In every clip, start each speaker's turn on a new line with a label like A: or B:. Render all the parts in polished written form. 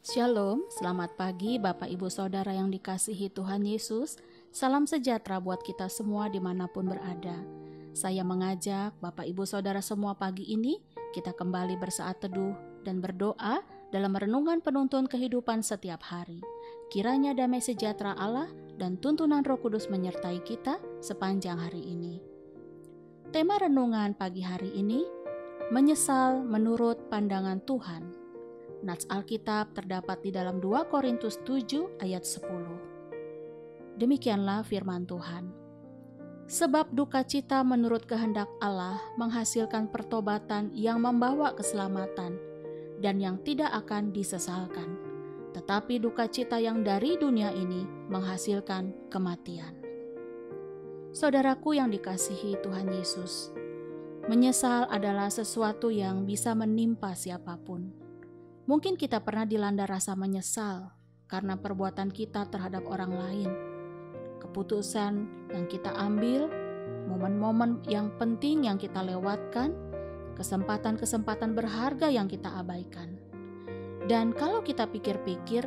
A: Shalom, selamat pagi Bapak Ibu Saudara yang dikasihi Tuhan Yesus. Salam sejahtera buat kita semua dimanapun berada. Saya mengajak Bapak Ibu Saudara semua pagi ini kita kembali bersaat teduh dan berdoa dalam renungan penuntun kehidupan setiap hari. Kiranya damai sejahtera Allah dan tuntunan Roh Kudus menyertai kita sepanjang hari ini. Tema renungan pagi hari ini, menyesal menurut pandangan Tuhan. Nats Alkitab terdapat di dalam 2 Korintus 7 ayat 10. Demikianlah firman Tuhan. Sebab duka cita menurut kehendak Allah menghasilkan pertobatan yang membawa keselamatan dan yang tidak akan disesalkan. Tetapi duka cita yang dari dunia ini menghasilkan kematian. Saudaraku yang dikasihi Tuhan Yesus, menyesal adalah sesuatu yang bisa menimpa siapapun. Mungkin kita pernah dilanda rasa menyesal karena perbuatan kita terhadap orang lain, keputusan yang kita ambil, momen-momen yang penting yang kita lewatkan, kesempatan-kesempatan berharga yang kita abaikan. Dan kalau kita pikir-pikir,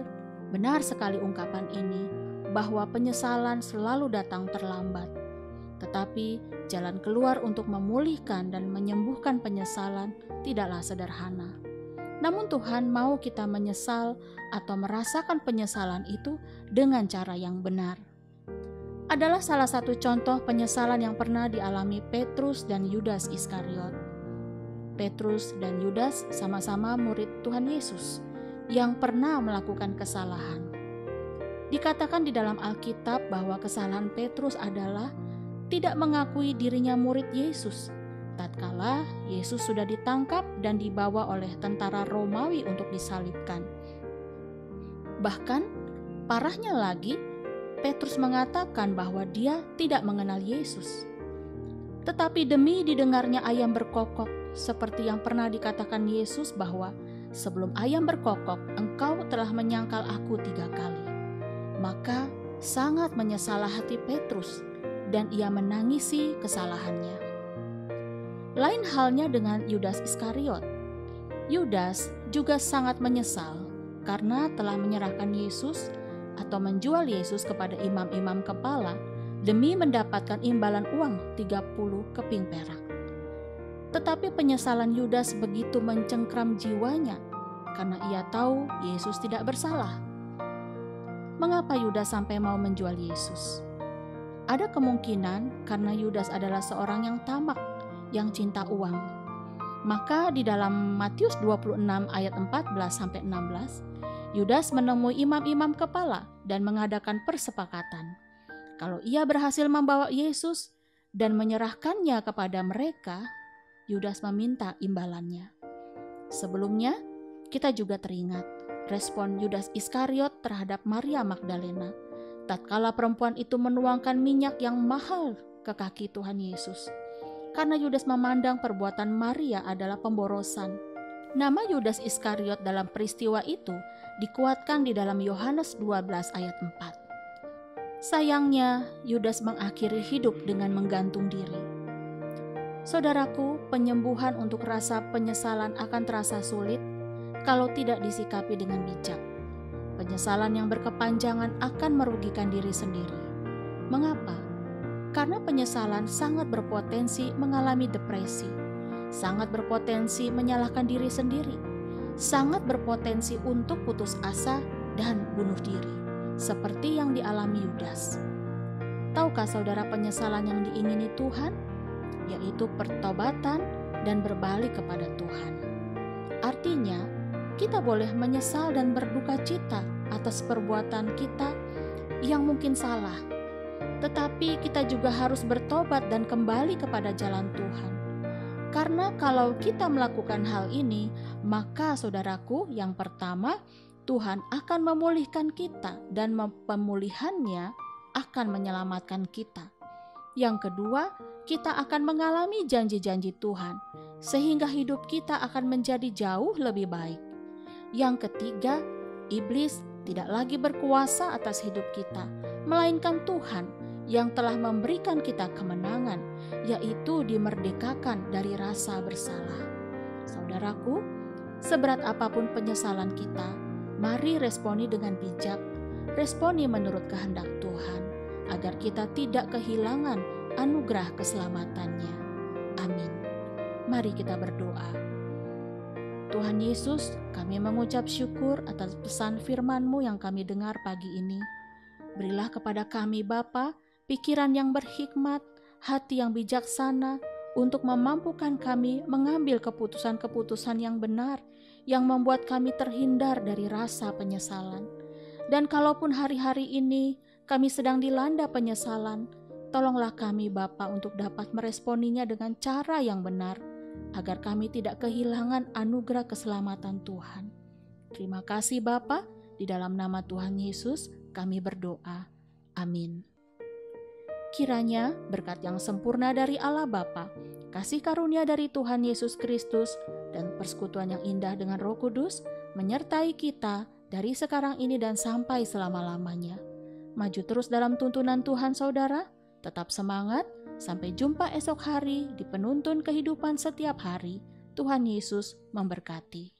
A: benar sekali ungkapan ini, bahwa penyesalan selalu datang terlambat. Tetapi jalan keluar untuk memulihkan dan menyembuhkan penyesalan tidaklah sederhana. Namun Tuhan mau kita menyesal atau merasakan penyesalan itu dengan cara yang benar. Adalah salah satu contoh penyesalan yang pernah dialami Petrus dan Yudas Iskariot. Petrus dan Yudas sama-sama murid Tuhan Yesus yang pernah melakukan kesalahan. Dikatakan di dalam Alkitab bahwa kesalahan Petrus adalah tidak mengakui dirinya murid Yesus tatkala Yesus sudah ditangkap dan dibawa oleh tentara Romawi untuk disalibkan. Bahkan parahnya lagi, Petrus mengatakan bahwa dia tidak mengenal Yesus. Tetapi demi didengarnya ayam berkokok, seperti yang pernah dikatakan Yesus bahwa sebelum ayam berkokok, engkau telah menyangkal aku 3 kali. Maka sangat menyesalah hati Petrus dan ia menangisi kesalahannya. Lain halnya dengan Yudas Iskariot. Yudas juga sangat menyesal karena telah menyerahkan Yesus atau menjual Yesus kepada imam-imam kepala demi mendapatkan imbalan uang 30 keping perak. Tetapi penyesalan Yudas begitu mencengkram jiwanya karena ia tahu Yesus tidak bersalah. Mengapa Yudas sampai mau menjual Yesus? Ada kemungkinan karena Yudas adalah seorang yang tamak, yang cinta uang. Maka di dalam Matius 26 ayat 14-16, Yudas menemui imam-imam kepala dan mengadakan persepakatan. Kalau ia berhasil membawa Yesus dan menyerahkannya kepada mereka, Yudas meminta imbalannya. Sebelumnya, kita juga teringat respon Yudas Iskariot terhadap Maria Magdalena tatkala perempuan itu menuangkan minyak yang mahal ke kaki Tuhan Yesus. Karena Yudas memandang perbuatan Maria adalah pemborosan. Nama Yudas Iskariot dalam peristiwa itu dikuatkan di dalam Yohanes 12 ayat 4. Sayangnya, Yudas mengakhiri hidup dengan menggantung diri. Saudaraku, penyembuhan untuk rasa penyesalan akan terasa sulit kalau tidak disikapi dengan bijak. Penyesalan yang berkepanjangan akan merugikan diri sendiri. Mengapa? Karena penyesalan sangat berpotensi mengalami depresi, sangat berpotensi menyalahkan diri sendiri, sangat berpotensi untuk putus asa dan bunuh diri, seperti yang dialami Yudas. Tahukah saudara penyesalan yang diingini Tuhan? Yaitu pertobatan dan berbalik kepada Tuhan. Artinya, kita boleh menyesal dan berduka cita atas perbuatan kita yang mungkin salah. Tetapi kita juga harus bertobat dan kembali kepada jalan Tuhan. Karena kalau kita melakukan hal ini, maka saudaraku, yang pertama, Tuhan akan memulihkan kita dan pemulihannya akan menyelamatkan kita. Yang kedua, kita akan mengalami janji-janji Tuhan, sehingga hidup kita akan menjadi jauh lebih baik. Yang ketiga, iblis tidak lagi berkuasa atas hidup kita, melainkan Tuhan yang telah memberikan kita kemenangan, yaitu dimerdekakan dari rasa bersalah. Saudaraku, seberat apapun penyesalan kita, Mari responi dengan bijak, responi menurut kehendak Tuhan, agar kita tidak kehilangan anugerah keselamatannya. Amin. Mari kita berdoa. Tuhan Yesus, kami mengucap syukur atas pesan firman-Mu yang kami dengar pagi ini. Berilah kepada kami Bapa, pikiran yang berhikmat, hati yang bijaksana, untuk memampukan kami mengambil keputusan-keputusan yang benar, yang membuat kami terhindar dari rasa penyesalan. Dan kalaupun hari-hari ini kami sedang dilanda penyesalan, tolonglah kami Bapa untuk dapat meresponinya dengan cara yang benar, agar kami tidak kehilangan anugerah keselamatan Tuhan. Terima kasih Bapa, di dalam nama Tuhan Yesus kami berdoa. Amin. Kiranya berkat yang sempurna dari Allah Bapa, kasih karunia dari Tuhan Yesus Kristus, dan persekutuan yang indah dengan Roh Kudus menyertai kita dari sekarang ini dan sampai selama-lamanya. Maju terus dalam tuntunan Tuhan saudara, tetap semangat, sampai jumpa esok hari di penuntun kehidupan setiap hari. Tuhan Yesus memberkati.